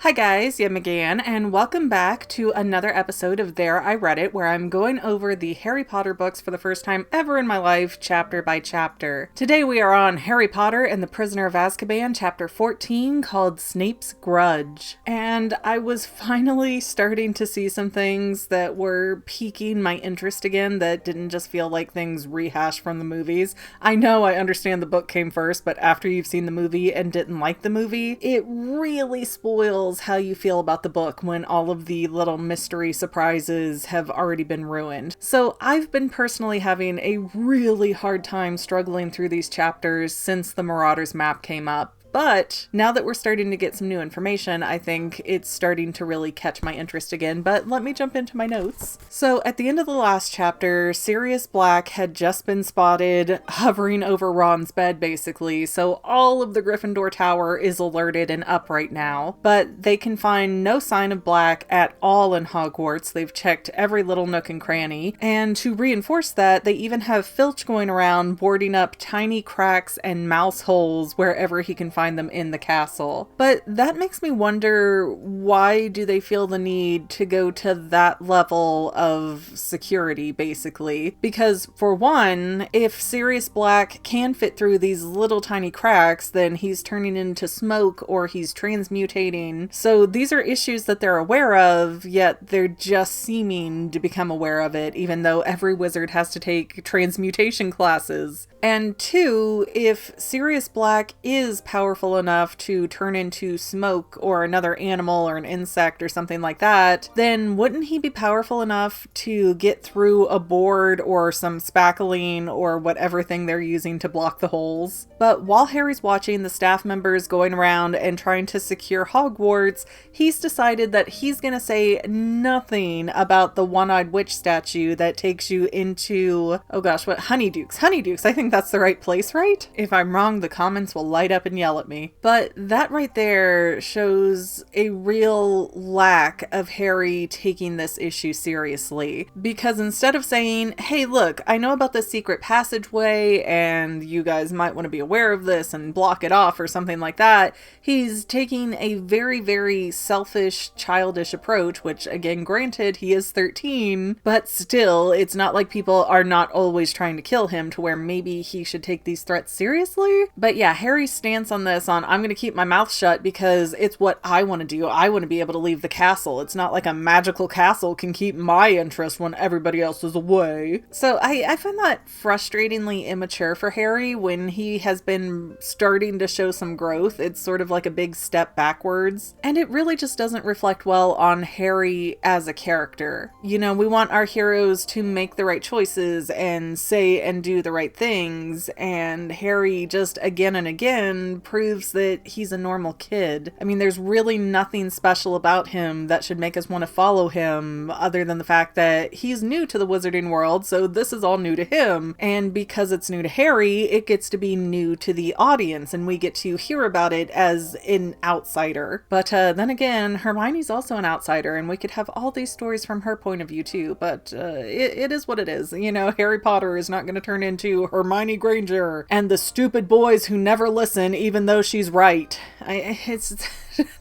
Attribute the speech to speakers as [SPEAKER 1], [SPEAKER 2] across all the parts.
[SPEAKER 1] Hi guys, Yim again, and welcome back to another episode of There I Read It, where I'm going over the Harry Potter books for the first time ever in my life, chapter by chapter. Today we are on Harry Potter and the Prisoner of Azkaban, chapter 14, called Snape's Grudge. And I was finally starting to see some things that were piquing my interest again, that didn't just feel like things rehashed from the movies. I know I understand the book came first, but after you've seen the movie and didn't like the movie, it really spoils how you feel about the book when all of the little mystery surprises have already been ruined. So I've been personally having a really hard time struggling through these chapters since the Marauders map came up. But now that we're starting to get some new information, I think it's starting to really catch my interest again. But let me jump into my notes. So at the end of the last chapter, Sirius Black had just been spotted hovering over Ron's bed, basically. So all of the Gryffindor Tower is alerted and up right now. But they can find no sign of Black at all in Hogwarts. They've checked every little nook and cranny. And to reinforce that, they even have Filch going around boarding up tiny cracks and mouse holes wherever he can find them in the castle. But that makes me wonder, why do they feel the need to go to that level of security, basically? Because for one, if Sirius Black can fit through these little tiny cracks, then he's turning into smoke or he's transmutating. So these are issues that they're aware of, yet they're just seeming to become aware of it, even though every wizard has to take transmutation classes. And two, if Sirius Black is powerful enough to turn into smoke or another animal or an insect or something like that, then wouldn't he be powerful enough to get through a board or some spackling or whatever thing they're using to block the holes? But while Harry's watching the staff members going around and trying to secure Hogwarts, he's decided that he's gonna say nothing about the one-eyed witch statue that takes you into, oh gosh, what, Honeydukes. Honeydukes, I think that's the right place, right? If I'm wrong, the comments will light up and yell at me. But that right there shows a real lack of Harry taking this issue seriously. Because instead of saying, hey, look, I know about this secret passageway and you guys might want to be aware of this and block it off or something like that, he's taking a very, very selfish, childish approach, which again, granted, he is 13, but still, it's not like people are not always trying to kill him to where maybe he should take these threats seriously. But yeah, Harry's stance on this, I'm going to keep my mouth shut because it's what I want to do. I want to be able to leave the castle. It's not like a magical castle can keep my interest when everybody else is away. So I find that frustratingly immature for Harry when he has been starting to show some growth. It's sort of like a big step backwards. And it really just doesn't reflect well on Harry as a character. You know, we want our heroes to make the right choices and say and do the right things. And Harry just again and again proves that he's a normal kid. I mean, there's really nothing special about him that should make us want to follow him other than the fact that he's new to the wizarding world, so this is all new to him. And because it's new to Harry, it gets to be new to the audience, and we get to hear about it as an outsider. But then again, Hermione's also an outsider, and we could have all these stories from her point of view too, but it is what it is. You know, Harry Potter is not going to turn into Hermione Granger and the stupid boys who never listen even though she's right. It's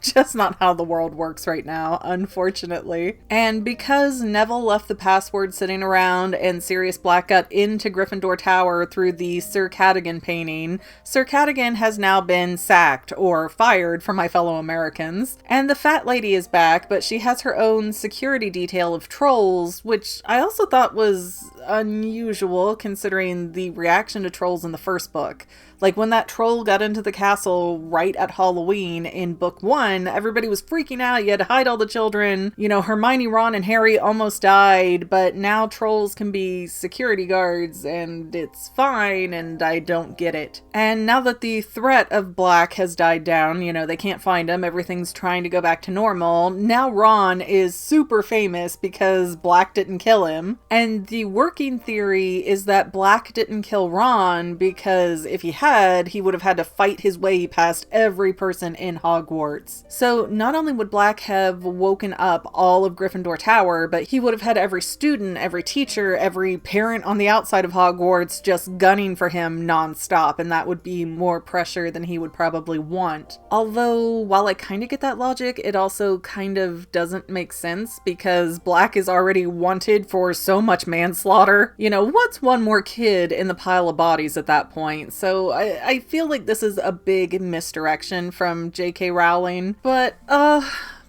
[SPEAKER 1] just not how the world works right now, unfortunately. And because Neville left the password sitting around and Sirius Black got into Gryffindor Tower through the Sir Cadogan painting, Sir Cadogan has now been sacked, or fired for my fellow Americans. And the fat lady is back, but she has her own security detail of trolls, which I also thought was unusual considering the reaction to trolls in the first book. Like when that troll got into the castle right at Halloween in book 1, everybody was freaking out. You had to hide all the children. You know, Hermione, Ron, and Harry almost died, but now trolls can be security guards and it's fine, and I don't get it. And now that the threat of Black has died down, you know, they can't find him, everything's trying to go back to normal. Now Ron is super famous because Black didn't kill him. And the working theory is that Black didn't kill Ron because if he had, he would have had to fight his way past every person in Hogwarts. So not only would Black have woken up all of Gryffindor Tower, but he would have had every student, every teacher, every parent on the outside of Hogwarts just gunning for him nonstop, and that would be more pressure than he would probably want. Although, while I kind of get that logic, it also kind of doesn't make sense because Black is already wanted for so much manslaughter. You know, what's one more kid in the pile of bodies at that point? So I feel like this is a big misdirection from J.K. Rowling, but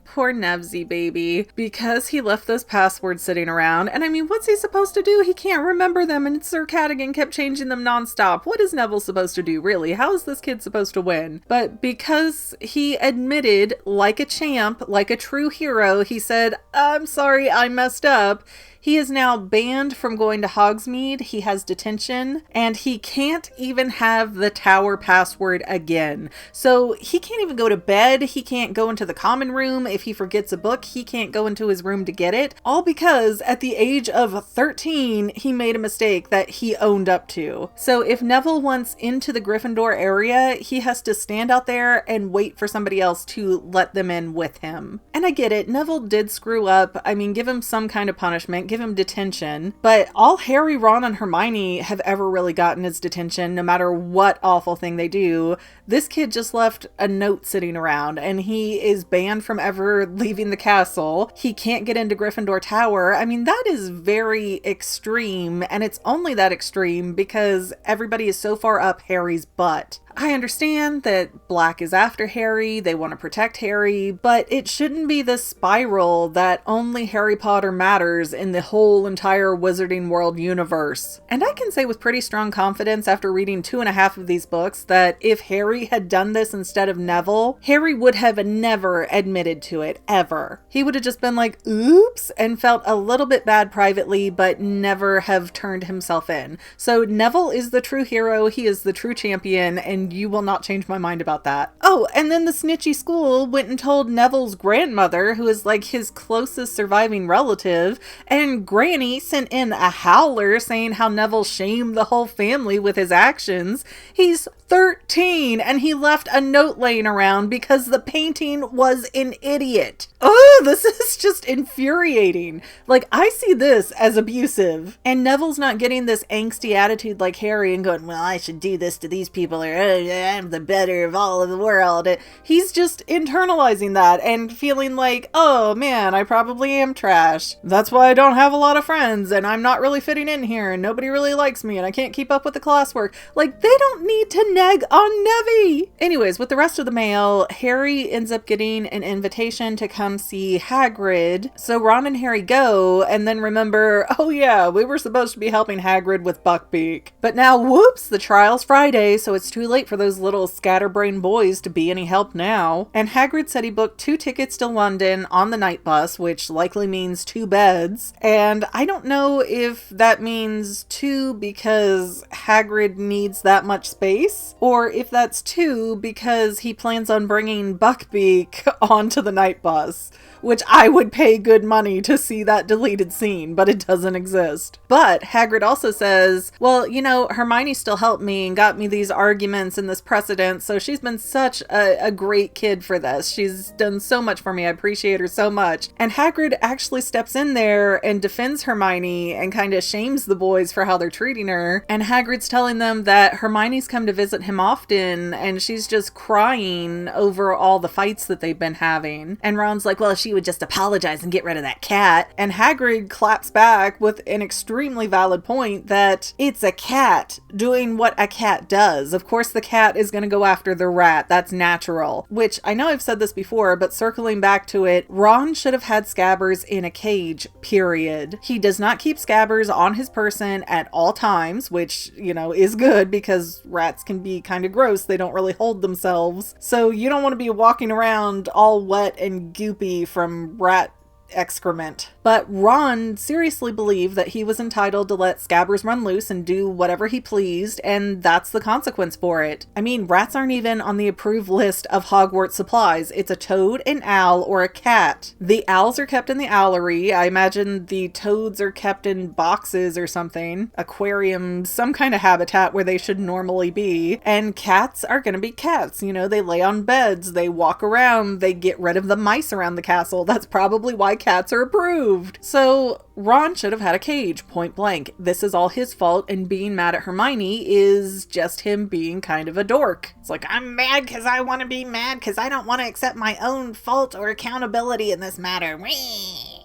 [SPEAKER 1] poor Nevsy baby, because he left those passwords sitting around. And I mean, what's he supposed to do? He can't remember them, and Sir Cadogan kept changing them nonstop. What is Neville supposed to do, really? How is this kid supposed to win? But because he admitted, like a champ, like a true hero, he said, I'm sorry, I messed up. He is now banned from going to Hogsmeade, he has detention, and he can't even have the tower password again. So he can't even go to bed, he can't go into the common room. If he forgets a book, he can't go into his room to get it. All because at the age of 13, he made a mistake that he owned up to. So if Neville wants into the Gryffindor area, he has to stand out there and wait for somebody else to let them in with him. And I get it, Neville did screw up. I mean, give him some kind of punishment, give him detention, but all Harry, Ron, and Hermione have ever really gotten is detention, no matter what awful thing they do. This kid just left a note sitting around, and he is banned from ever leaving the castle. He can't get into Gryffindor Tower. I mean, that is very extreme, and it's only that extreme because everybody is so far up Harry's butt. I understand that Black is after Harry, they want to protect Harry, but it shouldn't be this spiral that only Harry Potter matters in the whole entire Wizarding World universe. And I can say with pretty strong confidence after reading 2.5 of these books that if Harry had done this instead of Neville, Harry would have never admitted to it, ever. He would have just been like, oops, and felt a little bit bad privately, but never have turned himself in. So Neville is the true hero, he is the true champion, and you will not change my mind about that. Oh, and then the snitchy school went and told Neville's grandmother, who is like his closest surviving relative, and Granny sent in a howler saying how Neville shamed the whole family with his actions. He's 13 and he left a note laying around because the painting was an idiot. Oh, this is just infuriating. Like, I see this as abusive, and Neville's not getting this angsty attitude like Harry and going, well, I should do this to these people, or I'm the better of all of the world. He's just internalizing that and feeling like, oh man, I probably am trash. That's why I don't have a lot of friends, and I'm not really fitting in here, and nobody really likes me, and I can't keep up with the classwork. Like, they don't need to nag on Nevy. Anyways, with the rest of the mail, Harry ends up getting an invitation to come see Hagrid. So Ron and Harry go, and then remember, oh yeah, we were supposed to be helping Hagrid with Buckbeak. But now, whoops, the trial's Friday, so it's too late for those little scatterbrain boys to be any help now. And Hagrid said he booked 2 tickets to London on the night bus, which likely means 2 beds. And I don't know if that means 2 because Hagrid needs that much space, or if that's 2 because he plans on bringing Buckbeak onto the night bus. Which I would pay good money to see that deleted scene, but it doesn't exist. But Hagrid also says, well, you know, Hermione still helped me and got me these arguments and this precedent, so she's been such a great kid for this. She's done so much for me. I appreciate her so much. And Hagrid actually steps in there and defends Hermione and kind of shames the boys for how they're treating her. And Hagrid's telling them that Hermione's come to visit him often, and she's just crying over all the fights that they've been having. And Ron's like, well, she would just apologize and get rid of that cat. And Hagrid claps back with an extremely valid point that it's a cat doing what a cat does. Of course the cat is going to go after the rat. That's natural. Which, I know I've said this before, but circling back to it, Ron should have had Scabbers in a cage, period. He does not keep Scabbers on his person at all times, which, you know, is good because rats can be kind of gross. They don't really hold themselves. So you don't want to be walking around all wet and goopy from rat excrement. But Ron seriously believed that he was entitled to let Scabbers run loose and do whatever he pleased, and that's the consequence for it. I mean, rats aren't even on the approved list of Hogwarts supplies. It's a toad, an owl, or a cat. The owls are kept in the owlery. I imagine the toads are kept in boxes or something, aquarium, some kind of habitat where they should normally be. And cats are gonna be cats. You know, they lay on beds, they walk around, they get rid of the mice around the castle. That's probably why cats are approved. So Ron should have had a cage, point blank. This is all his fault, and being mad at Hermione is just him being kind of a dork. It's like, I'm mad because I want to be mad because I don't want to accept my own fault or accountability in this matter.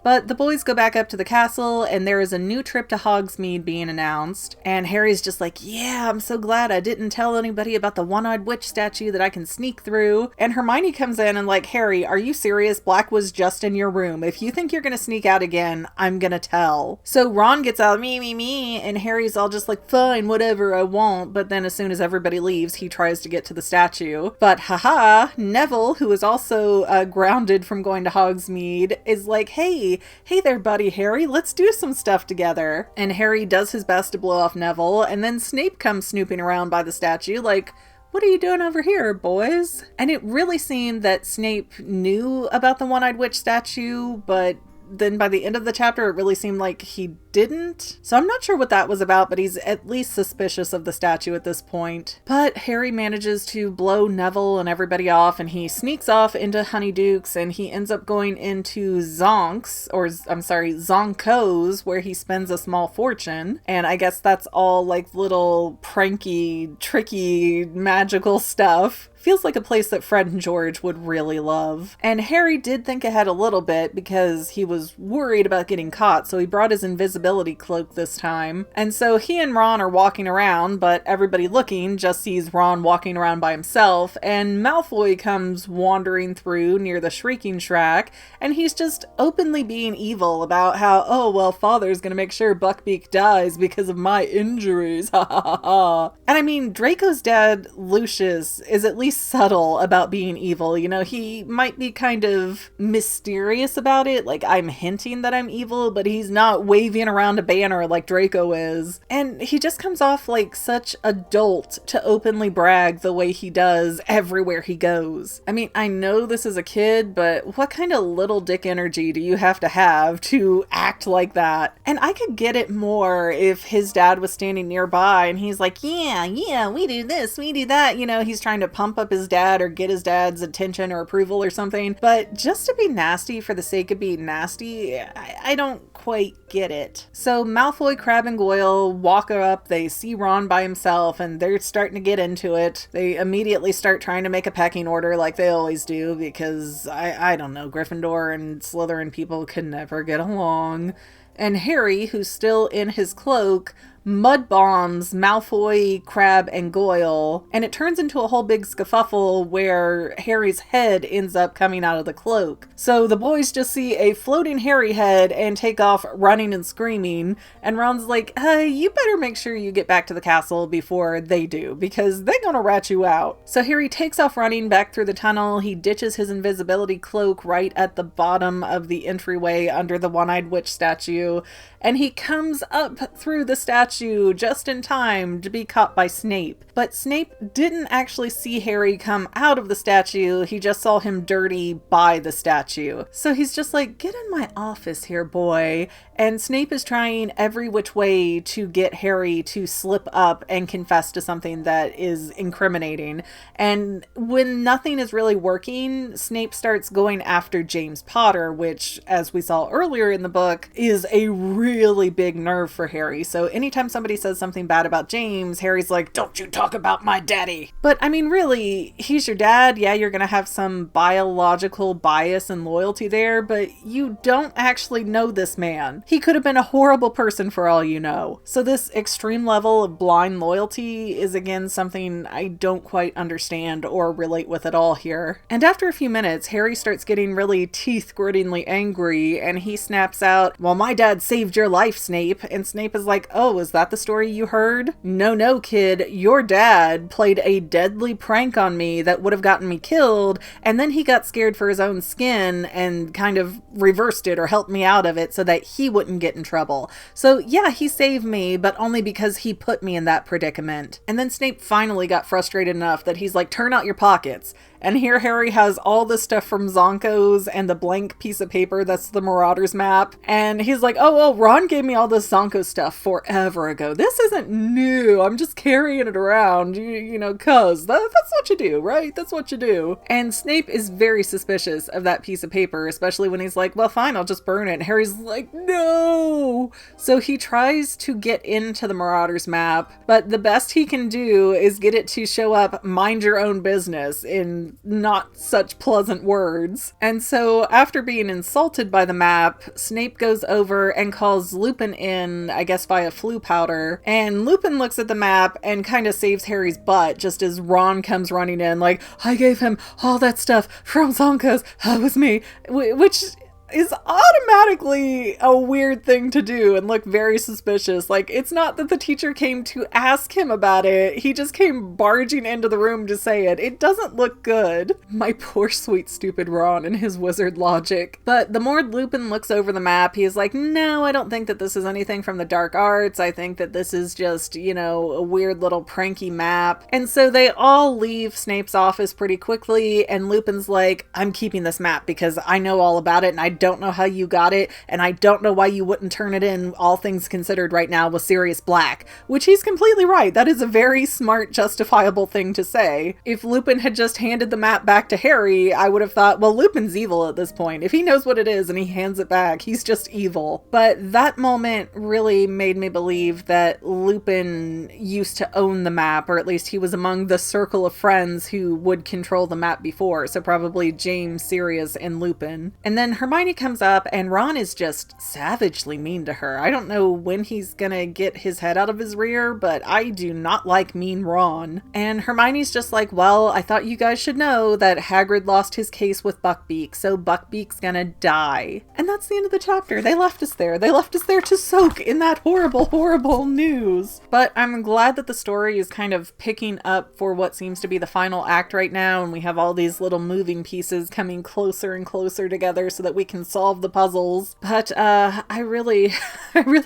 [SPEAKER 1] But the boys go back up to the castle, and there is a new trip to Hogsmeade being announced. And Harry's just like, yeah, I'm so glad I didn't tell anybody about the one-eyed witch statue that I can sneak through. And Hermione comes in and like, Harry, are you serious? Black was just in your room. If you think you're gonna sneak out again, I'm gonna tell. So Ron gets out, me, and Harry's all just like, fine, whatever, I won't. But then as soon as everybody leaves, he tries to get to the statue. But haha, Neville, who is also grounded from going to Hogsmeade, is like, hey there, buddy Harry, let's do some stuff together. And Harry does his best to blow off Neville, and then Snape comes snooping around by the statue like, what are you doing over here, boys? And it really seemed that Snape knew about the one-eyed witch statue, but then by the end of the chapter, it really seemed like he didn't. So I'm not sure what that was about, but he's at least suspicious of the statue at this point. But Harry manages to blow Neville and everybody off, and he sneaks off into Honeyduke's, and he ends up going into Zonko's, where he spends a small fortune. And I guess that's all like little pranky, tricky, magical stuff. Feels like a place that Fred and George would really love. And Harry did think ahead a little bit because he was worried about getting caught, so he brought his invisibility cloak this time. And so he and Ron are walking around, but everybody looking just sees Ron walking around by himself, and Malfoy comes wandering through near the Shrieking Shack, and he's just openly being evil about how, oh, well, Father's gonna make sure Buckbeak dies because of my injuries, ha ha ha ha. And I mean, Draco's dad, Lucius, is at least subtle about being evil. You know, he might be kind of mysterious about it, like I'm hinting that I'm evil, but he's not waving around a banner like Draco is. And he just comes off like such a dolt to openly brag the way he does everywhere he goes. I mean, I know this is a kid, but what kind of little dick energy do you have to act like that? And I could get it more if his dad was standing nearby and he's like, yeah, we do this, we do that. You know, he's trying to pump up his dad or get his dad's attention or approval or something. But just to be nasty for the sake of being nasty, I don't quite get it. So Malfoy, Crabbe, and Goyle walk up, they see Ron by himself, and they're starting to get into it. They immediately start trying to make a pecking order like they always do, because I don't know, Gryffindor and Slytherin people could never get along. And Harry, who's still in his cloak, mud bombs Malfoy, Crabbe, and Goyle, and it turns into a whole big scuffle where Harry's head ends up coming out of the cloak. So the boys just see a floating Harry head and take off running and screaming, and Ron's like, hey, you better make sure you get back to the castle before they do, because they're gonna rat you out. So Harry takes off running back through the tunnel. He ditches his invisibility cloak right at the bottom of the entryway under the one-eyed witch statue, and he comes up through the statue just in time to be caught by Snape. But Snape didn't actually see Harry come out of the statue, he just saw him dirty by the statue. So he's just like, get in my office here, boy. And Snape is trying every which way to get Harry to slip up and confess to something that is incriminating. And when nothing is really working, Snape starts going after James Potter, which, as we saw earlier in the book, is a really big nerve for Harry. So anytime somebody says something bad about James, Harry's like, don't you talk about my daddy. But I mean, really, he's your dad. Yeah, you're gonna have some biological bias and loyalty there, but you don't actually know this man. He could have been a horrible person for all you know. So this extreme level of blind loyalty is again something I don't quite understand or relate with at all here. And after a few minutes, Harry starts getting really teeth-grittingly angry, and he snaps out, well, my dad saved your life, Snape. And Snape is like, oh, is Was that the story you heard? No, kid. Your dad played a deadly prank on me that would have gotten me killed, and then he got scared for his own skin and kind of reversed it or helped me out of it so that he wouldn't get in trouble. So yeah, he saved me, but only because he put me in that predicament. And then Snape finally got frustrated enough that he's like, turn out your pockets. And here Harry has all this stuff from Zonko's and the blank piece of paper that's the Marauders map. And he's like, oh, well, Ron gave me all this Zonko stuff forever ago. This isn't new. I'm just carrying it around, you know, cuz that's what you do, right? That's what you do. And Snape is very suspicious of that piece of paper, especially when he's like, well, fine, I'll just burn it. And Harry's like, no. So he tries to get into the Marauders map, but the best he can do is get it to show up, mind your own business, in not such pleasant words. And so after being insulted by the map, Snape goes over and calls Lupin in, I guess via flu powder, and Lupin looks at the map and kind of saves Harry's butt just as Ron comes running in like, I gave him all that stuff from Zonko's, that was me, which is automatically a weird thing to do and look very suspicious. Like, it's not that the teacher came to ask him about it, he just came barging into the room to say it. It doesn't look good. My poor sweet stupid Ron and his wizard logic. But the more Lupin looks over the map, he is like, no, I don't think that this is anything from the dark arts. I think that this is just, you know, a weird little pranky map. And so they all leave Snape's office pretty quickly, and Lupin's like, I'm keeping this map because I know all about it and I don't know how you got it, and I don't know why you wouldn't turn it in, all things considered right now, with Sirius Black. Which he's completely right. That is a very smart, justifiable thing to say. If Lupin had just handed the map back to Harry, I would have thought, well, Lupin's evil at this point. If he knows what it is and he hands it back, he's just evil. But that moment really made me believe that Lupin used to own the map, or at least he was among the circle of friends who would control the map before. So probably James, Sirius, and Lupin. And then Hermione comes up and Ron is just savagely mean to her. I don't know when he's gonna get his head out of his rear, but I do not like mean Ron. And Hermione's just like, well, I thought you guys should know that Hagrid lost his case with Buckbeak, so Buckbeak's gonna die. And that's the end of the chapter. They left us there. They left us there to soak in that horrible, horrible news. But I'm glad that the story is kind of picking up for what seems to be the final act right now, and we have all these little moving pieces coming closer and closer together so that we can solve the puzzles. But I really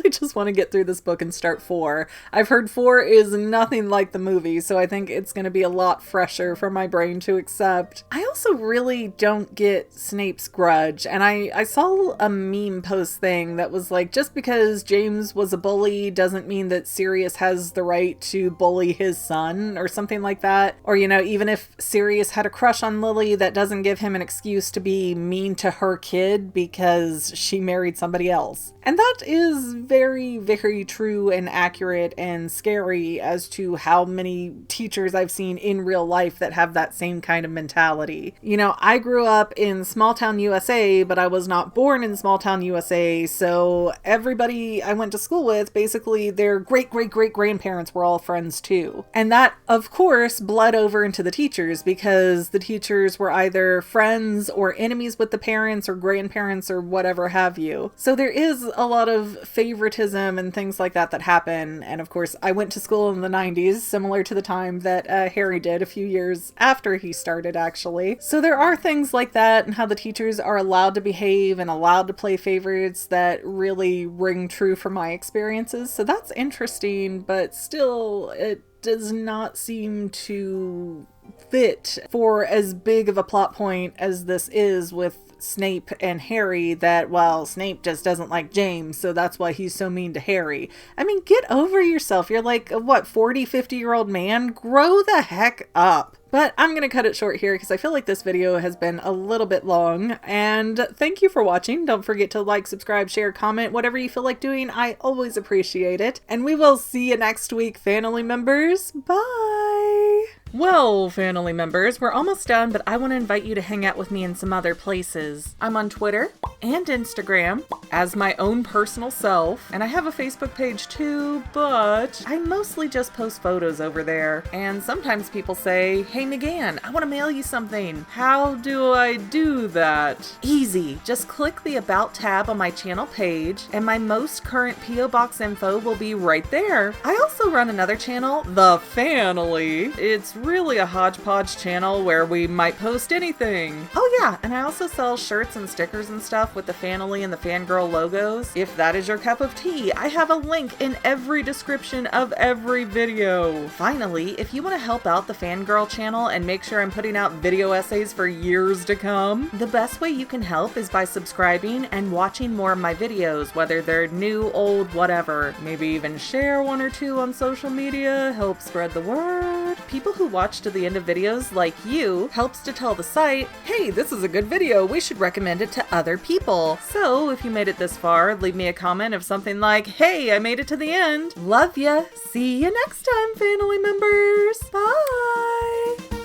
[SPEAKER 1] just want to get through this book and start 4. I've heard 4 is nothing like the movie, so I think it's going to be a lot fresher for my brain to accept. I also really don't get Snape's grudge, and I saw a meme post thing that was like, just because James was a bully doesn't mean that Sirius has the right to bully his son, or something like that. Or, you know, even if Sirius had a crush on Lily, that doesn't give him an excuse to be mean to her kid because she married somebody else. And that is very, very true and accurate and scary as to how many teachers I've seen in real life that have that same kind of mentality. You know, I grew up in small town USA, but I was not born in small town USA, so everybody I went to school with, basically their great-great-great-grandparents were all friends too. And that, of course, bled over into the teachers because the teachers were either friends or enemies with the parents or grandparents or whatever have you. So there is a lot of favoritism and things like that that happen. And of course, I went to school in the 90s, similar to the time that Harry did a few years after he started, actually. So there are things like that, and how the teachers are allowed to behave and allowed to play favorites that really ring true from my experiences. So that's interesting, but still, it does not seem to fit for as big of a plot point as this is with Snape and Harry, that, well, Snape just doesn't like James, so that's why he's so mean to Harry. I mean, get over yourself. You're like a, what, 40, 50-year-old man? Grow the heck up. But I'm going to cut it short here because I feel like this video has been a little bit long. And thank you for watching. Don't forget to like, subscribe, share, comment, whatever you feel like doing. I always appreciate it. And we will see you next week, family members. Bye! Well, family members, we're almost done, but I want to invite you to hang out with me in some other places. I'm on Twitter and Instagram as my own personal self, and I have a Facebook page too, but I mostly just post photos over there. And sometimes people say, hey Megan, I want to mail you something. How do I do that? Easy. Just click the About tab on my channel page, and my most current P.O. Box info will be right there. I also run another channel, The Family. It's really a hodgepodge channel where we might post anything. Oh yeah, and I also sell shirts and stickers and stuff with the Family and the Fangirl logos. If that is your cup of tea, I have a link in every description of every video. Finally, if you want to help out the Fangirl channel and make sure I'm putting out video essays for years to come, the best way you can help is by subscribing and watching more of my videos, whether they're new, old, whatever. Maybe even share one or two on social media, help spread the word. People who watch to the end of videos like you helps to tell the site, hey, this is a good video, we should recommend it to other people. So if you made it this far, leave me a comment of something like, hey, I made it to the end. Love ya. See you next time, family members. Bye.